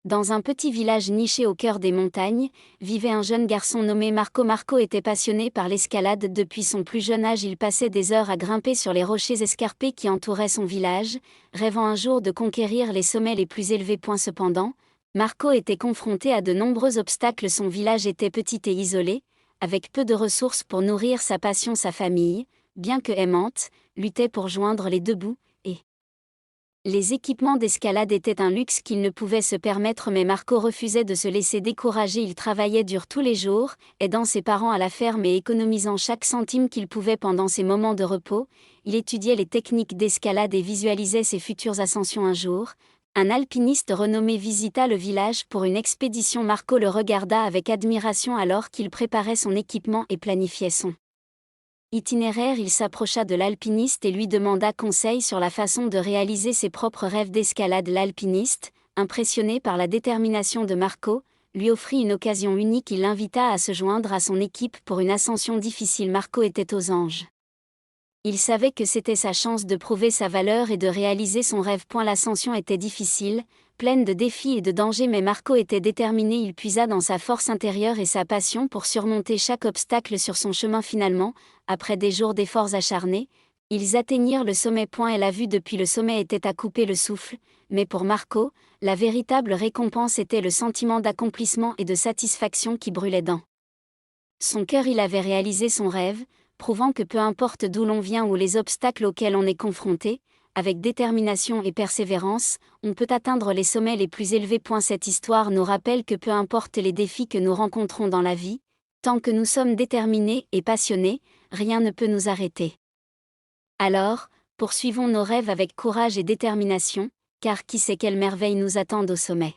Dans un petit village niché au cœur des montagnes, vivait un jeune garçon nommé Marco. Marco était passionné par l'escalade. Depuis son plus jeune âge, il passait des heures à grimper sur les rochers escarpés qui entouraient son village, rêvant un jour de conquérir les sommets les plus élevés. Cependant, Marco était confronté à de nombreux obstacles. Son village était petit et isolé, avec peu de ressources pour nourrir sa passion. Sa famille, bien que aimante, luttait pour joindre les deux bouts, et les équipements d'escalade étaient un luxe qu'il ne pouvait se permettre, mais Marco refusait de se laisser décourager. Il travaillait dur tous les jours, aidant ses parents à la ferme et économisant chaque centime qu'il pouvait. Pendant ses moments de repos, il étudiait les techniques d'escalade et visualisait ses futures ascensions. Un jour, un alpiniste renommé visita le village pour une expédition. Marco le regarda avec admiration alors qu'il préparait son équipement et planifiait son itinéraire. Il s'approcha de l'alpiniste et lui demanda conseil sur la façon de réaliser ses propres rêves d'escalade. L'alpiniste, impressionné par la détermination de Marco, lui offrit une occasion unique. Il l'invita à se joindre à son équipe pour une ascension difficile. Marco était aux anges. Il savait que c'était sa chance de prouver sa valeur et de réaliser son rêve. L'ascension était difficile, pleine de défis et de dangers, mais Marco était déterminé. Il puisa dans sa force intérieure et sa passion pour surmonter chaque obstacle sur son chemin. Finalement, après des jours d'efforts acharnés, ils atteignirent le sommet. Et la vue depuis le sommet était à couper le souffle, mais pour Marco, la véritable récompense était le sentiment d'accomplissement et de satisfaction qui brûlait dans son cœur. Il avait réalisé son rêve, prouvant que peu importe d'où l'on vient ou les obstacles auxquels on est confronté, avec détermination et persévérance, on peut atteindre les sommets les plus élevés. Cette histoire nous rappelle que peu importe les défis que nous rencontrons dans la vie, tant que nous sommes déterminés et passionnés, rien ne peut nous arrêter. Alors, poursuivons nos rêves avec courage et détermination, car qui sait quelles merveilles nous attendent au sommet.